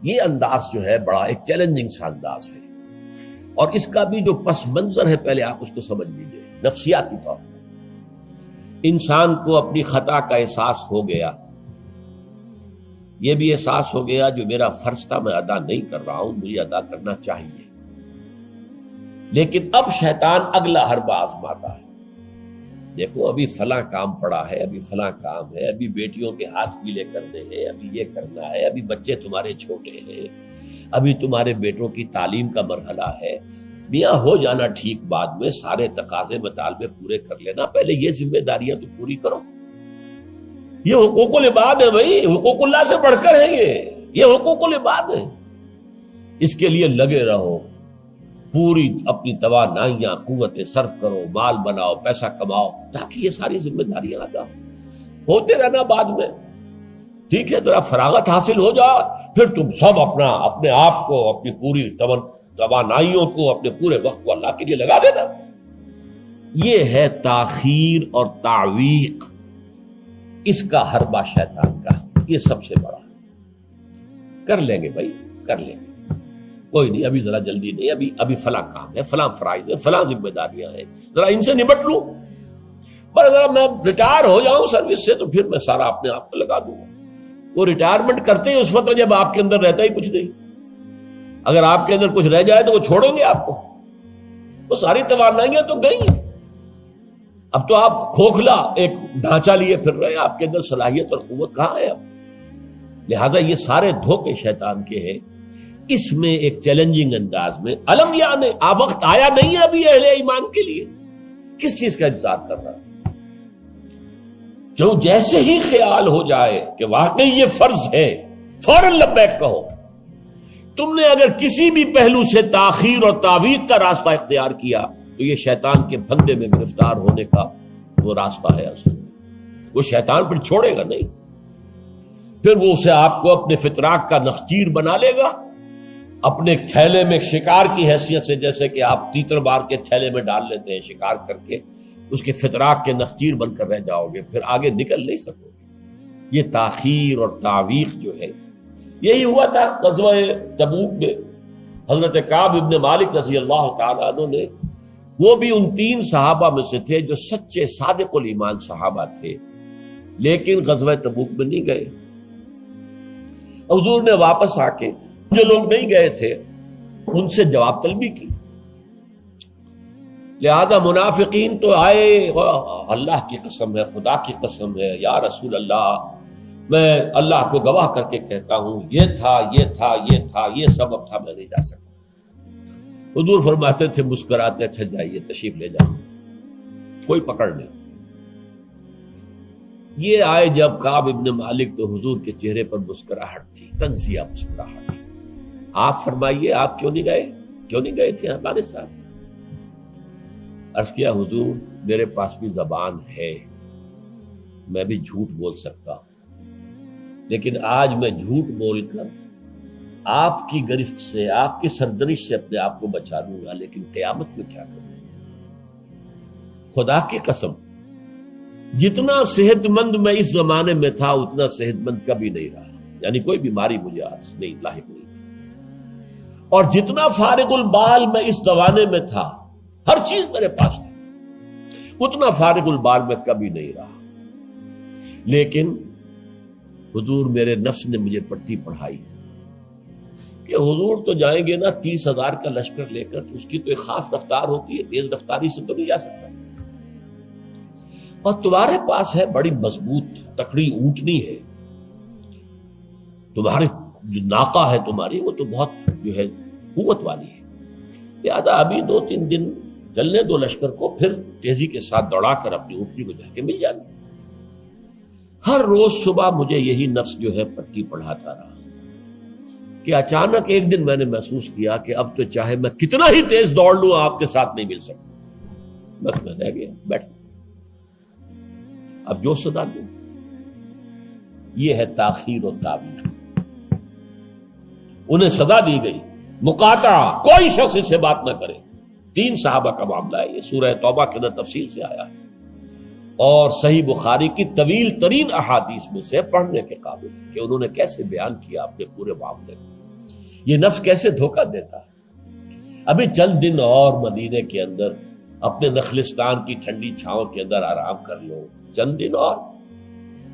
یہ انداز جو ہے بڑا ایک چیلنجنگ سا انداز ہے، اور اس کا بھی جو پس منظر ہے پہلے آپ اس کو سمجھ لیجئے۔ نفسیاتی طور پر انسان کو اپنی خطا کا احساس ہو گیا، یہ بھی احساس ہو گیا جو میرا فرض تھا میں ادا نہیں کر رہا ہوں، مجھے ادا کرنا چاہیے، لیکن اب شیطان اگلا حربہ آزماتا ہے۔ دیکھو ابھی فلاں کام پڑا ہے، ابھی فلاں کام ہے، ابھی بیٹیوں کے ہاتھ گیلے کرنے ہیں، ابھی یہ کرنا ہے، ابھی بچے تمہارے چھوٹے ہیں، ابھی تمہارے بیٹوں کی تعلیم کا مرحلہ ہے، میاں ہو جانا ٹھیک، بعد میں سارے تقاضے مطالبے پورے کر لینا، پہلے یہ ذمہ داریاں تو پوری کرو۔ یہ حقوق العباد ہے بھائی، حقوق اللہ سے بڑھ کر ہے، یہ حقوق العباد ہے، اس کے لیے لگے رہو، پوری اپنی توانائیاں قوتیں صرف کرو، مال بناؤ، پیسہ کماؤ، تاکہ یہ ساری ذمہ داریاں ادا ہوتے رہنا۔ بعد میں ٹھیک ہے ذرا فراغت حاصل ہو جا، پھر تم سب اپنے آپ کو، اپنی پوری توانائیوں کو، اپنے پورے وقت کو اللہ کے لیے لگا دینا۔ یہ ہے تاخیر اور تعویق، اس کا حربہ شیطان کا، یہ سب سے بڑا۔ کر لیں گے بھائی، کر لیں گے، کوئی نہیں، ابھی ذرا جلدی نہیں، ابھی فلاں کام ہے، فلاں فرائض ہے، فلاں ذمہ داریاں ہیں، ذرا ان سے نمٹ لوں، پر اگر میں ریٹائر ہو جاؤں سروس سے تو پھر میں سارا اپنے آپ کو لگا دوں گا۔ وہ ریٹائرمنٹ کرتے ہیں اس وقت جب آپ کے اندر رہتا ہی کچھ نہیں، اگر آپ کے اندر کچھ رہ جائے تو وہ چھوڑیں گے آپ کو، وہ ساری توانائیاں تو گئی، اب تو آپ کھوکھلا ایک ڈھانچہ لیے پھر رہے ہیں، آپ کے اندر صلاحیت اور قوت کہاں ہے اب؟ لہذا یہ سارے دھوکے شیطان کے ہیں۔ اس میں ایک چیلنجنگ انداز میں علم یعنی وقت آیا نہیں ہے ابھی اہل ایمان کے لیے، کس چیز کا انتظار کر رہا ہے؟ جو جیسے ہی خیال ہو جائے کہ واقعی یہ فرض ہے، فوراً لبیک کہو۔ تم نے اگر کسی بھی پہلو سے تاخیر اور تعویق کا راستہ اختیار کیا تو یہ شیطان کے پھندے میں گرفتار ہونے کا وہ راستہ ہے اصل۔ وہ شیطان پھر چھوڑے گا نہیں، پھر وہ اسے آپ کو اپنے فتراک کا نخچیر بنا لے گا، اپنے تھیلے میں شکار کی حیثیت سے، جیسے کہ آپ تیتر بار کے تھیلے میں ڈال لیتے ہیں شکار کر کے، اس کے فتراک کے نخچیر بن کر رہ جاؤ گے، پھر آگے نکل نہیں سکو گے۔ یہ تاخیر اور تعویق جو ہے، یہی ہوا تھا غزوہ تبوک میں۔ حضرت کعب ابن مالک رضی اللہ تعالیٰ عنہ نے، وہ بھی ان 3 صحابہ میں سے تھے جو سچے صادق الایمان صحابہ تھے، لیکن غزوہ تبوک میں نہیں گئے۔ حضور نے واپس آ کے جو لوگ نہیں گئے تھے ان سے جواب طلبی کی، لہذا منافقین تو آئے، اللہ کی قسم ہے، خدا کی قسم ہے یا رسول اللہ، میں اللہ کو گواہ کر کے کہتا ہوں یہ تھا یہ تھا یہ تھا، یہ سبب تھا، میں نہیں جا سکتا۔ حضور فرماتے تھے مسکراتے، اچھا جائیے تشریف لے جائیں، کوئی پکڑ نہیں۔ یہ آئے جب کعب ابن مالک تو حضور کے چہرے پر مسکراہٹ تھی، تنزیہ مسکراہٹ۔ آپ فرمائیے آپ کیوں نہیں گئے، کیوں نہیں گئے تھے ہمارے ساتھ؟ عرض کیا حضور میرے پاس بھی زبان ہے، میں بھی جھوٹ بول سکتا ہوں، لیکن آج میں جھوٹ بول کر آپ کی گرفت سے، آپ کی سرزنش سے اپنے آپ کو بچا لوں گا، لیکن قیامت میں کیا کروں؟ خدا کی قسم جتنا صحت مند میں اس زمانے میں تھا اتنا صحت مند کبھی نہیں رہا، یعنی کوئی بیماری مجھے آج نہیں لاحق نہیں تھی، اور جتنا فارغ البال میں اس زمانے میں تھا، ہر چیز میرے پاس تھی، اتنا فارغ البال میں کبھی نہیں رہا۔ لیکن حضور میرے نفس نے مجھے پٹی پڑھائی کہ حضور تو جائیں گے نا 30,000 کا لشکر لے کر، تو اس کی تو ایک خاص رفتار ہوتی ہے، تیز رفتاری سے تو نہیں جا سکتا، اور تمہارے پاس ہے بڑی مضبوط تکڑی اونٹنی ہے، تمہاری جو ناقہ ہے تمہاری وہ تو بہت جو ہے قوت والی ہے، لہذا ابھی 2-3 دن چلنے دو لشکر کو، پھر تیزی کے ساتھ دوڑا کر اپنی اونٹنی کو جا کے مل جانا۔ ہر روز صبح مجھے یہی نفس جو ہے پٹی پڑھاتا رہا کہ اچانک ایک دن میں نے محسوس کیا کہ اب تو چاہے میں کتنا ہی تیز دوڑ لوں آپ کے ساتھ نہیں مل سکتا، بس میں رہ گیا بیٹھ، اب جو صدا دوں۔ یہ ہے تاخیر و تعویق۔ انہیں سزا دی گئی، مقاطعہ، کوئی شخص اس سے بات نہ کرے۔ 3 صحابہ کا معاملہ ہے، یہ سورہ توبہ کے اندر تفصیل سے آیا ہے، اور صحیح بخاری کی طویل ترین احادیث میں سے پڑھنے کے قابل ہے کہ انہوں نے کیسے بیان کیا اپنے پورے معاملے کو۔ یہ نفس کیسے دھوکہ دیتا ہے. ابھی چند دن اور مدینے کے اندر اپنے نخلستان کی ٹھنڈی چھاؤں کے اندر آرام کر لو، چند دن اور.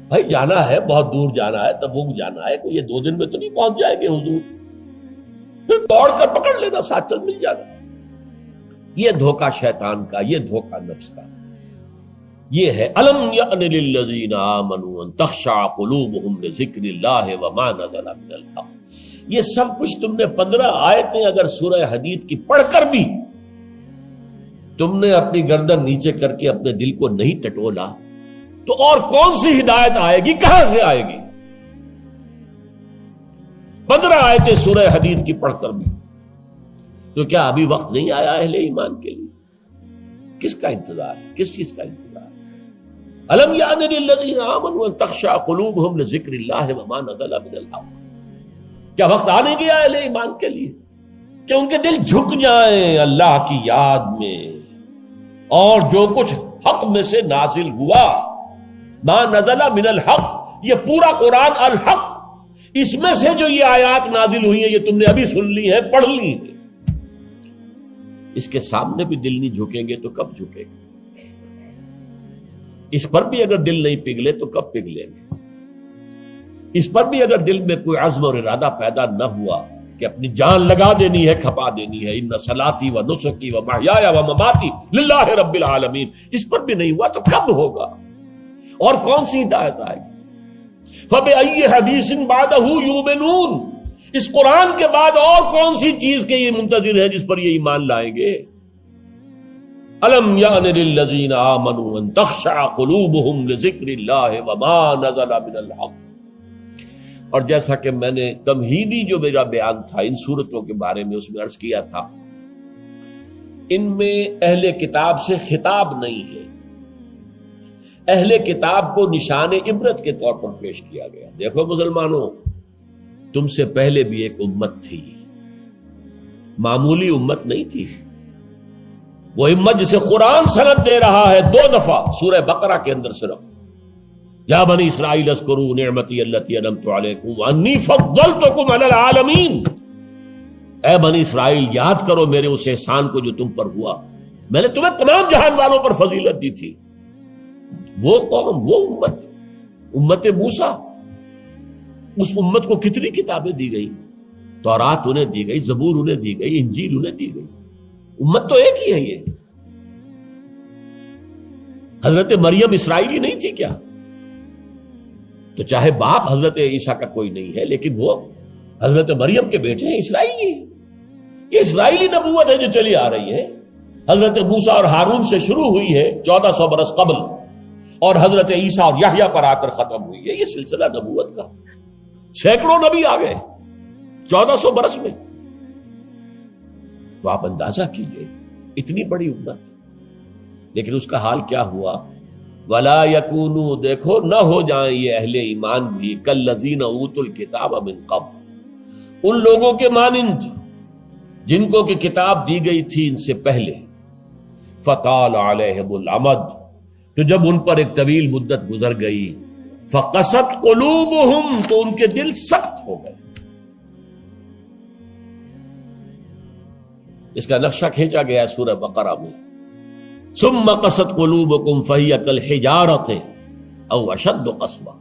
بھائی جانا ہے، بہت دور جانا ہے، تبوک جانا ہے، کوئی یہ 2 دن میں تو نہیں پہنچ جائے گے حضور. پھر دوڑ کر پکڑ لینا، ساتھ چل مل جانا. یہ دھوکہ شیطان کا، یہ دھوکہ نفس کا. یہ ہے الم یأن للذین آمنوا ان تخشع قلوبہم لذکر اللہ وما نزل من الحق. یہ سب کچھ تم نے 15 آیتیں اگر سورہ حدید کی پڑھ کر بھی تم نے اپنی گردن نیچے کر کے اپنے دل کو نہیں ٹٹولا تو اور کون سی ہدایت آئے گی، کہاں سے آئے گی؟ 15 آیتیں سورہ حدید کی پڑھ کر بھی. تو کیا ابھی وقت نہیں آیا اہل ایمان کے لیے؟ کس کا انتظار ہے؟ کس چیز کا انتظار ہے؟ الم یأن للذین آمنوا ان تخشع قلوبہم لذکر اللہ وما نزل من الحق. کیا وقت آنے گیا اہل ایمان کے لیے کہ ان کے دل جھک جائیں اللہ کی یاد میں، اور جو کچھ حق میں سے نازل ہوا، ما نزل من الحق، یہ پورا قرآن الحق، اس میں سے جو یہ آیات نازل ہوئی ہیں یہ تم نے ابھی سن لی ہیں، پڑھ لی ہیں، اس کے سامنے بھی دل نہیں جھکیں گے تو کب جھکیں گے؟ اس پر بھی اگر دل نہیں پگھلے تو کب پگھلیں گے؟ اس پر بھی اگر دل میں کوئی عزم اور ارادہ پیدا نہ ہوا کہ اپنی جان لگا دینی ہے، کھپا دینی ہے، ان صلاتی و نسکی و محیایا و مماتی للہ رب العالمین، اس پر بھی نہیں ہوا تو کب ہوگا؟ اور کون سی ہدایت آئے گی؟ فَبِأَيِّ حَدِيثٍ بَعْدَهُ يُؤْمِنُونَ، اس قرآن کے بعد اور کون سی چیز کے یہ منتظر ہے جس پر یہ ایمان لائیں گے؟ الم یأن للذین آمنوا ان تخشع قلوبہم لذکر اللہ وما نزل من الحق. اور جیسا کہ میں نے تمہیدی جو میرا بیان تھا ان صورتوں کے بارے میں، اس میں عرض کیا تھا ان میں اہل کتاب سے خطاب نہیں ہے، اہل کتاب کو نشان عبرت کے طور پر پیش کیا گیا. دیکھو مسلمانوں، تم سے پہلے بھی ایک امت تھی، معمولی امت نہیں تھی. وہ امت جسے قرآن سند دے رہا ہے 2 دفعہ سورہ بقرہ کے اندر صرف، یا بنی اسرائیل اذکروا نعمتی التی انعمت علیکم وانی فضلتکم علی العالمین. اے بنی اسرائیل، یاد کرو میرے اس احسان کو جو تم پر ہوا، میں نے تمہیں تمام جہان والوں پر فضیلت دی تھی. وہ قوم، وہ امت، امت موسیٰ، اس امت کو کتنی کتابیں دی گئی؟ تورات انہیں دی گئی، زبور انہیں دی گئی، انجیل انہیں دی گئی. امت تو ایک ہی ہے. یہ حضرت مریم اسرائیلی نہیں تھی کیا؟ تو چاہے باپ حضرت عیسیٰ کا کوئی نہیں ہے لیکن وہ حضرت مریم کے بیٹے ہیں، اسرائیلی. یہ اسرائیلی نبوت ہے جو چلی آ رہی ہے. حضرت موسیٰ اور ہارون سے شروع ہوئی ہے 1400 برس قبل، اور حضرت عیسیٰ اور یحییٰ پر آ کر ختم ہوئی ہے. یہ سلسلہ نبوت کا، سینکڑوں نبی آ گئے 1400 برس میں. تو آپ اندازہ کیجئے اتنی بڑی امت، لیکن اس کا حال کیا ہوا؟ وَلَا يَكُونُوا، دیکھو نہ ہو جائیں یہ اہل ایمان بھی كَالَّذِينَ أُوتُوا الْكِتَابَ مِن قَبْلُ، ان لوگوں کے مانند جن کو کہ کتاب دی گئی تھی ان سے پہلے. فَطَالَ عَلَيْهِمُ الْأَمَدُ، تو جب ان پر ایک طویل مدت گزر گئی، فَقَسَتْ قُلُوبُهُمْ، تو ان کے دل سخت ہو گئے. اس کا نقشہ کھینچا گیا ہے سورہ بقرہ میں. ثم قست قلوبکم فہی کالحجارۃ او اشد قسوہ.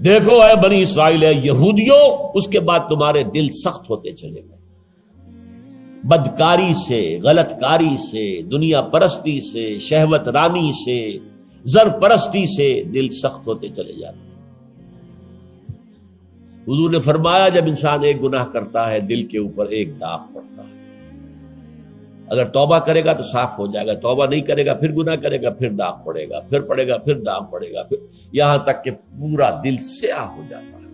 دیکھو اے بنی اسرائیل، اے یہودیوں، اس کے بعد تمہارے دل سخت ہوتے چلے گئے. بدکاری سے، غلط کاری سے، دنیا پرستی سے، شہوت رانی سے، زر پرستی سے دل سخت ہوتے چلے جاتے. حضور نے فرمایا جب انسان ایک گناہ کرتا ہے دل کے اوپر ایک داغ پڑتا ہے. اگر توبہ کرے گا تو صاف ہو جائے گا، توبہ نہیں کرے گا پھر گناہ کرے گا، پھر داغ پڑے گا، پھر پڑے گا، پھر داغ پڑے گا، پھر یہاں تک کہ پورا دل سیاہ ہو جاتا ہے.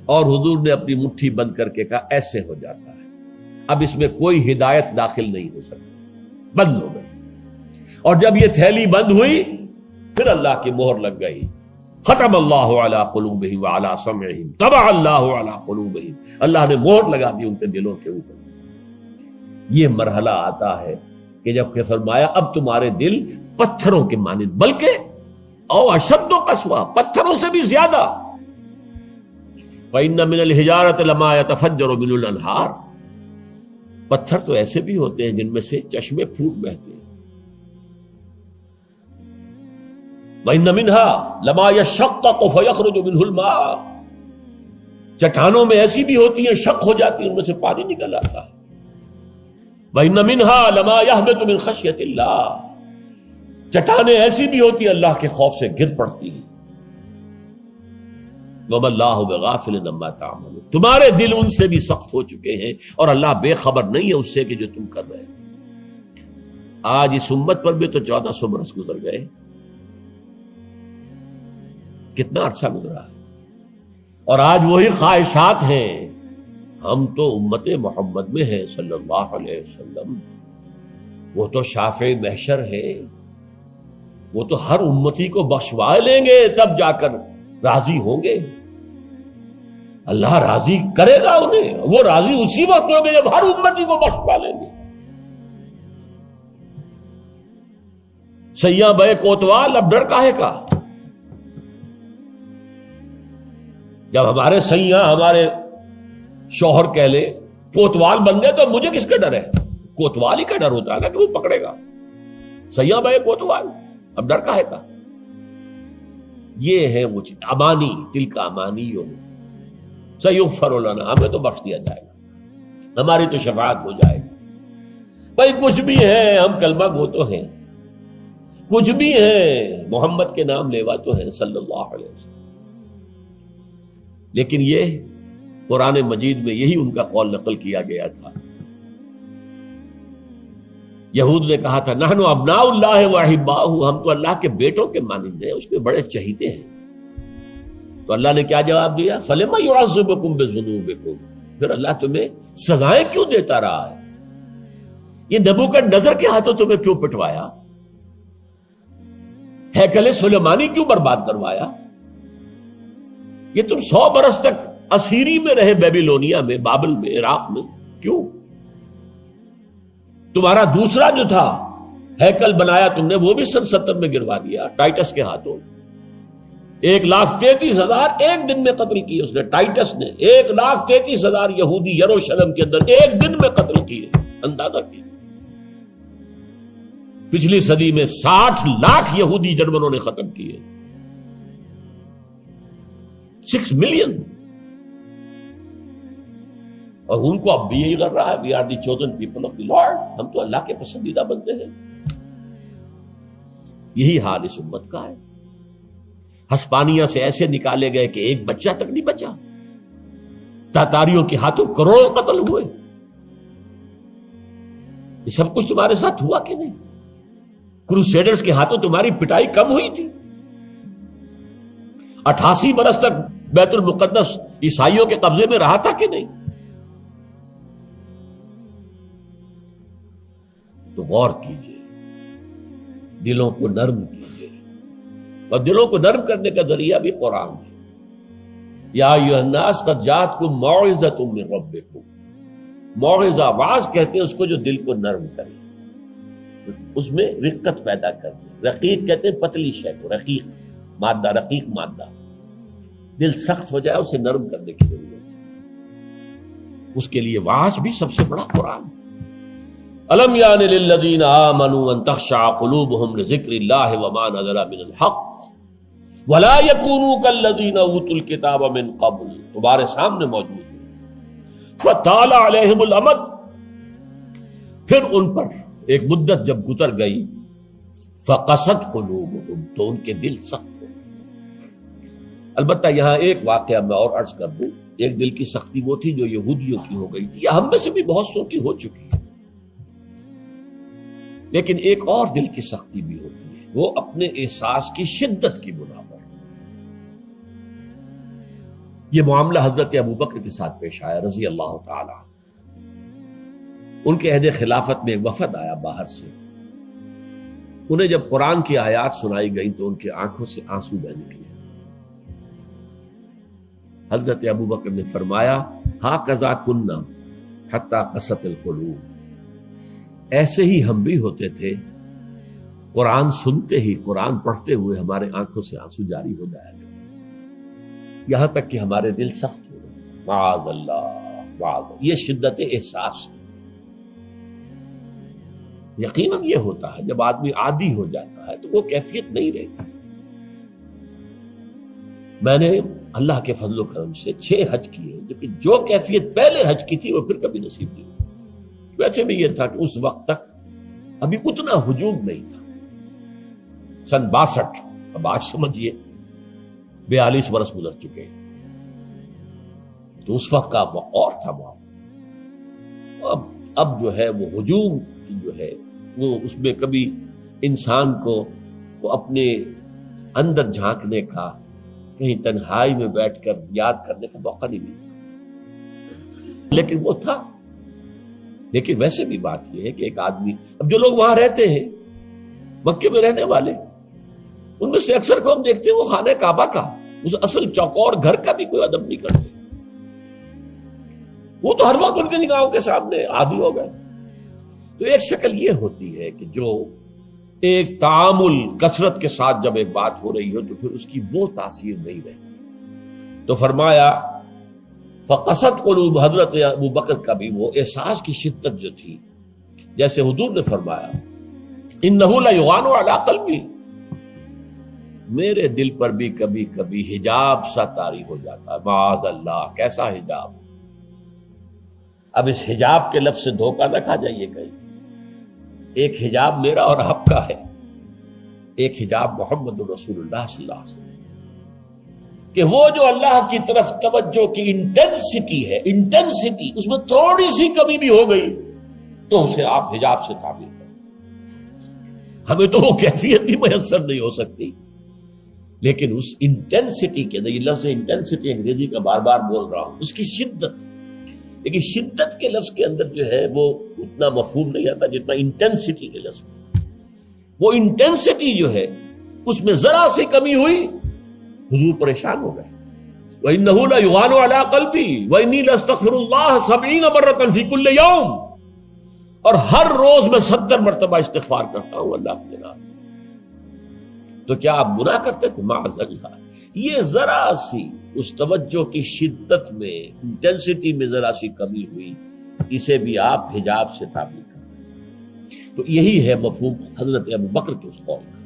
اور حضور نے اپنی مٹھی بند کر کے کہا ایسے ہو جاتا ہے، اب اس میں کوئی ہدایت داخل نہیں ہو سکتی، بند ہو گئی. اور جب یہ تھیلی بند ہوئی پھر اللہ کی مہر لگ گئی. ختم اللہ علی قلوبہم وعلی سمعہم طبع اللہ علی قلوبہم، اللہ نے مہر لگا دی ان کے دلوں کے اوپر. یہ مرحلہ آتا ہے کہ جب کہ فرمایا اب تمہارے دل پتھروں کے مانند، بلکہ او اشد قسوہ، پتھروں سے بھی زیادہ. فَإِنَّ مِنَ الْحِجَارَةِ لَمَا يَتَفَجَّرُ مِنْهُ الْأَنْهَارُ، پتھر تو ایسے بھی ہوتے ہیں جن میں سے چشمے پھوٹ بہتے ہیں. وَإِنَّ مِنْهَا لَمَا يَشَّقَّقُ فَيَخْرُجُ مِنْهُ الْمَاءُ، چٹانوں میں ایسی بھی ہوتی ہیں شق ہو جاتی ہیں ان میں سے پانی نکل آتا ہے. وَإِنَّ مِنْهَا لَمَا يَهْبِطُ مِنْ خَشْيَةِ اللَّهِ، چٹانیں ایسی بھی ہوتی ہیں اللہ کے خوف سے گر پڑتی ہیں. وَمَا اللَّهُ بِغَافِلٍ عَمَّا تَعْمَلُونَ، تمہارے دل ان سے بھی سخت ہو چکے ہیں اور اللہ بے خبر نہیں ہے اس سے کہ جو تم کر رہے ہیں. آج اس امت پر بھی تو 1400 برس گزر گئے، کتنا عرصہ گزرا ہے، اور آج وہی خواہشات ہیں. ہم تو امت محمد میں ہیں صلی اللہ علیہ وسلم، وہ تو شافع محشر ہے، وہ تو ہر امتی کو بخشوا لیں گے تب جا کر راضی ہوں گے. اللہ راضی کرے گا انہیں، وہ راضی اسی وقت ہوں گے جب ہر امتی کو بخشوا لیں گے. سیاں بے کوتوال، اب ڈر کاہے کا؟ جب ہمارے سیاں ہمارے شوہر کہہ لے کوتوال بن گئے تو مجھے کس کا ڈر ہے؟ کوتوال ہی کا ڈر ہوتا ہے نا کہ وہ پکڑے گا. سیاں بے کوتوال، اب ڈر کاہے کا؟ یہ ہے وہ چیز، امانی، دل کا امانی ہو. سیغفر لنا، ہمیں تو بخش دیا جائے گا، ہماری تو شفاعت ہو جائے گی. بھائی کچھ بھی ہے، ہم کلمہ گو تو ہیں، کچھ بھی ہیں، محمد کے نام لیوا تو ہیں صلی اللہ علیہ وسلم. لیکن یہ قرآن مجید میں یہی ان کا قول نقل کیا گیا تھا. یہود نے کہا تھا نحن ابناء اللہ واحباؤہ، ہم تو اللہ کے بیٹوں کے مانند ہیں، اس کے بڑے چہیتے ہیں. تو اللہ نے کیا جواب دیا؟ فَلِمَ يُعَذِّبُكُم بِذُنُوبِكُم، پھر اللہ تمہیں سزائیں کیوں دیتا رہا ہے؟ یہ نبوکدنضر کے ہاتھوں تمہیں کیوں پٹوایا؟ ہیکل سلیمانی کیوں برباد کروایا؟ یہ تم 100 برس تک اسیری میں رہے، بیبیلونیا میں، بابل میں، عراق میں، کیوں؟ تمہارا دوسرا جو تھا ہیکل بنایا تم نے، وہ بھی سن 70 میں گروا دیا ٹائٹس کے ہاتھوں. 1,33,000 ایک دن میں قتل کیے اس نے، ٹائٹس نے 1,33,000 یہودی یروشلم کے اندر ایک دن میں قتل کیے. اندازہ کیا، پچھلی صدی میں 60 لاکھ یہودی جرمنوں نے ختم کیے. 6 ملین. اور ان کو اب بھی یہی کر رہا ہے، we are the chosen people of the lord, ہم تو اللہ کے پسندیدہ بندے ہیں. یہی حال اس امت کا ہے. ہسپانیہ سے ایسے نکالے گئے کہ ایک بچہ تک نہیں بچا. تاتاریوں کے ہاتھوں کروڑ قتل ہوئے. یہ سب کچھ تمہارے ساتھ ہوا کہ نہیں؟ کروسیڈرز کے ہاتھوں تمہاری پٹائی کم ہوئی تھی؟ 88 برس تک بیت المقدس عیسائیوں کے قبضے میں رہا تھا کہ نہیں؟ تو غور کیجئے، دلوں کو نرم کیجئے، اور دلوں کو نرم کرنے کا ذریعہ بھی قرآن ہے. یا ایھا الناس قد جاءتکم موعظۃ من ربکم، موعظہ، واعظ کہتے ہیں اس کو جو دل کو نرم کرے، اس میں رقت پیدا کر دے. رقیق کہتے ہیں پتلی شے کو، رقیق مادہ، رقیق مادہ. دل سخت ہو جائے اسے نرم کرنے کی ضرورت ہے. اس کے لیے واعظ بھی سب سے بڑا قرآن. الم یان للذین آمنوا ان تخشع قلوبهم لذکر اللہ وما نزل من الحق ولا یکونوا کالذین اوتوا الکتاب من قبل، تمہارے سامنے موجود ہے. فطال علیہم الامد، پھر ان پر ایک مدت جب گزر گئی، فقست قلوبهم، تو ان کے دل سخت ہو. البتہ یہاں ایک واقعہ میں اور عرض کر دوں. ایک دل کی سختی وہ تھی جو یہودیوں کی ہو گئی تھی، یا ہم میں سے بھی بہت سو کی ہو چکی ہے. لیکن ایک اور دل کی سختی بھی ہوتی ہے، وہ اپنے احساس کی شدت کی بنا پر. یہ معاملہ حضرت ابوبکر کے ساتھ پیش آیا رضی اللہ تعالی. ان کے عہد خلافت میں ایک وفد آیا باہر سے. انہیں جب قرآن کی آیات سنائی گئی تو ان کی آنکھوں سے آنسو بہ نکلے. حضرت ابوبکر نے فرمایا ہاکذا کنا حتی قست القلوب، ایسے ہی ہم بھی ہوتے تھے، قرآن سنتے ہی، قرآن پڑھتے ہوئے ہمارے آنکھوں سے آنسو جاری ہو جایا کرتے، یہاں تک کہ ہمارے دل سخت ہو گئے. معاذ اللہ، معاذ اللہ، یہ شدت احساس ہے۔ یقیناً یہ ہوتا ہے جب آدمی عادی ہو جاتا ہے تو وہ کیفیت نہیں رہتی۔ میں نے اللہ کے فضل و کرم سے 6 حج کیے، لیکن جو کیفیت پہلے حج کی تھی وہ پھر کبھی نصیب نہیں ہوئی۔ ویسے بھی یہ تھا کہ اس وقت تک ابھی اتنا ہجوم نہیں تھا، سن 62، اب آج سمجھیے 42 برس گزر چکے، تو اس وقت کا اور تھا معاملہ۔ اب جو ہے وہ ہجوم جو ہے وہ اس میں کبھی انسان کو اپنے اندر جھانکنے کا، کہیں تنہائی میں بیٹھ کر یاد کرنے کا موقع نہیں ملتا، لیکن وہ تھا۔ لیکن ویسے بھی بات یہ ہے کہ ایک آدمی، اب جو لوگ وہاں رہتے ہیں مکے میں رہنے والے، ان میں سے اکثر کو ہم دیکھتے ہیں وہ خانہ کعبہ کا، اس اصل چوکور گھر کا بھی کوئی ادب نہیں کرتے، وہ تو ہر وقت ان کے نگاہوں کے سامنے عادی ہو گئے۔ تو ایک شکل یہ ہوتی ہے کہ جو ایک تعامل کثرت کے ساتھ جب ایک بات ہو رہی ہو تو پھر اس کی وہ تاثیر نہیں رہتی۔ تو فرمایا فقست قلوب، حضرت ابو بکر کا بھی وہ احساس کی شدت جو تھی، جیسے حضور نے فرمایا انہ لیغان علی قلبی، میرے دل پر بھی کبھی کبھی حجاب سا طاری ہو جاتا ہے۔ معاذ اللہ، کیسا حجاب؟ اب اس حجاب کے لفظ سے دھوکہ نہ کھا جائیے کہیں، ایک حجاب میرا اور آپ کا ہے، ایک حجاب محمد رسول اللہ صلی اللہ علیہ وسلم، کہ وہ جو اللہ کی طرف توجہ کی انٹینسٹی ہے، انٹینسٹی اس میں تھوڑی سی کمی بھی ہو گئی تو اسے آپ حجاب سے تعبیر کریں۔ ہمیں تو وہ کیفیت ہی میسر نہیں ہو سکتی، لیکن اس انٹینسٹی کے اندر، یہ لفظ انٹینسٹی انگریزی کا بار بار بول رہا ہوں، اس کی شدت، لیکن شدت کے لفظ کے اندر جو ہے وہ اتنا مفہوم نہیں آتا جتنا انٹینسٹی کے لفظ میں۔ وہ انٹینسٹی جو ہے اس میں ذرا سی کمی ہوئی، حضور پریشان ہو گئے۔ وَإِنَّهُ لَيُغَانُ عَلَىٰ قَلْبِي وَإِنِّي لَأَسْتَغْفِرُ اللَّهَ 70 مَرَّةً فِي كُلِّ يَوْمٍ، اور ہر روز میں 70 مرتبہ استغفار کرتا ہوں اللہ کے جناب۔ تو کیا آپ گناہ کرتے تھے؟ معاذ اللہ، یہ ذرا سی اس توجہ کی شدت میں، انٹینسٹی میں ذرا سی کمی ہوئی، اسے بھی آپ حجاب سے تعبیر کریں۔ تو یہی ہے مفہوم حضرت ابو بکر کے اس قول کا۔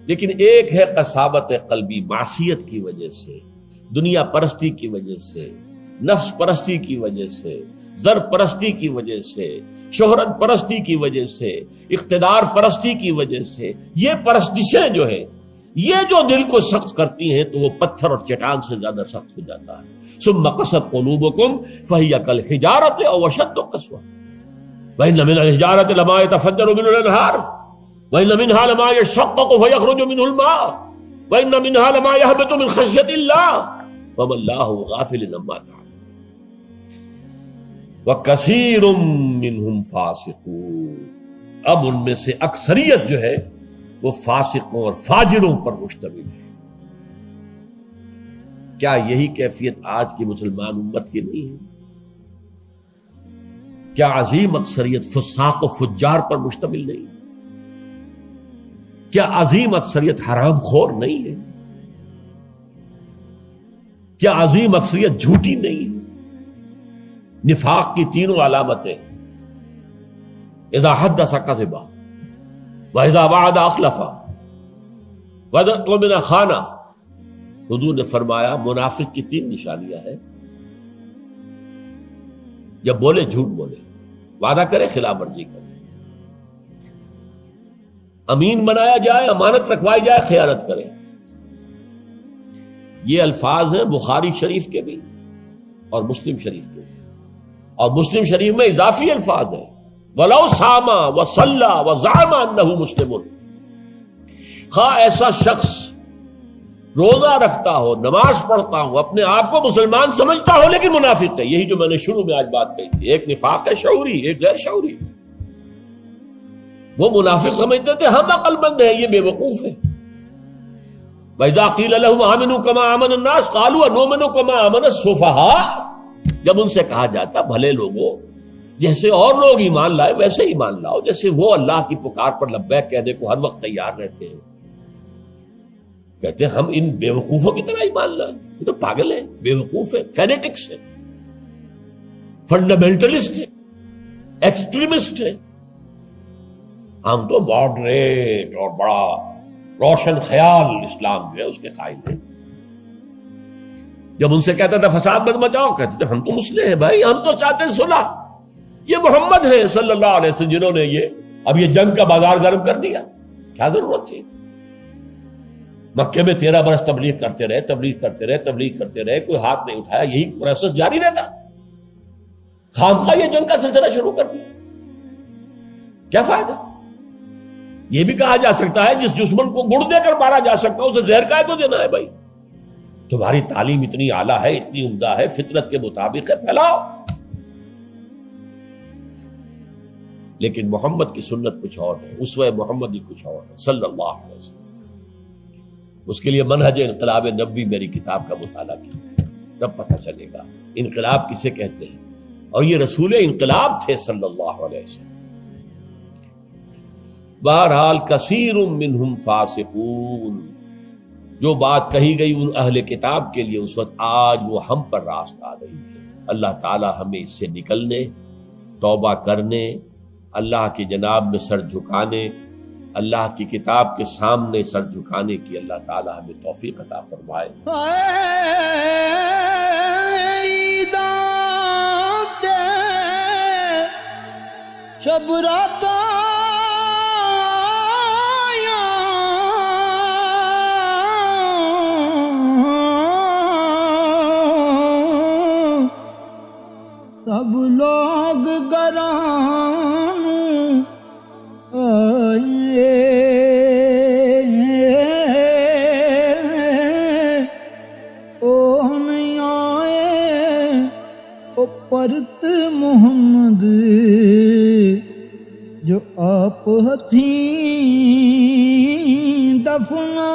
لیکن ایک ہے قساوت قلبی، معصیت کی وجہ سے، دنیا پرستی کی وجہ سے، نفس پرستی کی وجہ سے، زر پرستی کی وجہ سے، شہرت پرستی کی وجہ سے، اقتدار پرستی کی وجہ سے، یہ پرستشیں جو ہے، یہ جو دل کو سخت کرتی ہیں تو وہ پتھر اور چٹان سے زیادہ سخت ہو جاتا ہے۔ ثم قست قلوبکم فہی کالحجارۃ او اشد قسوہ وان من الحجارۃ لما يتفجر منه الانہار وان منها لما يشقق فيخرج منه الماء وان منها لما يهبط من خشیۃ اللہ وما اللہ غافل عما تعملون وکثیر منهم فاسقون۔ اب ان میں سے اکثریت جو ہے وہ فاسقوں اور فاجروں پر مشتمل ہے۔ کیا یہی کیفیت آج کی مسلمان امت کی نہیں ہے؟ کیا عظیم اکثریت فساق و فجار پر مشتمل نہیں؟ کیا عظیم اکثریت حرام خور نہیں ہے؟ کیا عظیم اکثریت جھوٹی نہیں ہے؟ نفاق کی تینوں علامتیں، اذا حدث کذب وَإِذَا وَعَدَ أَخْلَفَ وَإِذَا اؤْتُمِنَ خَانَ۔ حضور نے فرمایا منافق کی 3 نشانیاں ہیں، جب بولے جھوٹ بولے، وعدہ کرے خلاف ورزی کرے، امین بنایا جائے، امانت رکھوائی جائے، خیانت کرے۔ یہ الفاظ ہیں بخاری شریف کے بھی اور مسلم شریف کے بھی، اور مسلم شریف میں اضافی الفاظ ہیں وَلَوْ صَامَ وَصَلَّى وَزَعَمَ أَنَّهُ مُسْلِمٌ۔ خواہ ایسا شخص روزہ رکھتا ہو، نماز پڑھتا ہو، اپنے آپ کو مسلمان سمجھتا ہو، لیکن منافق ہے۔ یہی جو میں نے شروع میں آج بات کہی تھی، ایک نفاق ہے شعوری، ایک غیر شعوری۔ وہ منافق سمجھتے تھے ہم عقل مند ہیں، یہ بے وقوف ہے۔ وَإِذَا قِيلَ لَهُمْ آمِنُوا كَمَا آمَنَ النَّاسُ قَالُوا أَنُؤْمِنُ كَمَا آمَنَ السُّفَهَاءُ۔ جب ان سے کہا جاتا بھلے لوگوں، جیسے اور لوگ ایمان لائے ویسے ایمان لاؤ، جیسے وہ اللہ کی پکار پر لبیک کہنے کو ہر وقت تیار رہتے ہیں، کہتے ہیں ہم ان بے وقوفوں کی طرح ایمان لائیں، یہ تو پاگل ہیں، بے وقوف ہیں، فینیٹکس ہیں۔ فنڈامنٹلسٹ ہے، ایکسٹریمسٹ ہے. ہم تو ماڈریٹ اور بڑا روشن خیال اسلام جو ہے اس کے قائل ہیں. جب ان سے کہتا تھا فساد مت مچاؤ، کہتے تھے ہم تو مسلح ہیں بھائی، ہم تو چاہتے ہیں صلح. یہ محمد ہے صلی اللہ علیہ وسلم جنہوں نے یہ جنگ کا بازار گرم کر دیا. کیا ضرورت تھی؟ مکے میں 13 برس تبلیغ کرتے رہے، کوئی ہاتھ نہیں اٹھایا، یہی پروسیس جاری رہتا. خامخواہ یہ جنگ کا سلسلہ شروع کر دیا. کیا فائدہ؟ یہ بھی کہا جا سکتا ہے جس دشمن کو گڑ دے کر مارا جا سکتا ہے اسے زہر کا کو دینا ہے. بھائی تمہاری تعلیم اتنی اعلیٰ ہے، اتنی عمدہ ہے، فطرت کے مطابق ہے، پھیلاؤ. لیکن محمد کی سنت کچھ اور ہے، اسوہ محمدی کچھ اور ہے صلی اللہ علیہ وسلم. اس کے لیے منہج انقلاب نبوی میری کتاب کا مطالعہ کیا، تب پتہ چلے گا انقلاب کسے کہتے ہیں. اور یہ رسول انقلاب تھے صلی اللہ علیہ وسلم. بہرحال کثیر منہم فاسقون، جو بات کہی گئی ان اہل کتاب کے لیے اس وقت، آج وہ ہم پر راست آ رہی ہے. اللہ تعالی ہمیں اس سے نکلنے، توبہ کرنے، اللہ کی جناب میں سر جھکانے، اللہ کی کتاب کے سامنے سر جھکانے کی اللہ تعالی ہمیں توفیق عطا فرمائے. شب رات سب لوگ گران آئے، او نہیں آئے او پرت محمد جو آپ ہتھیں دفنا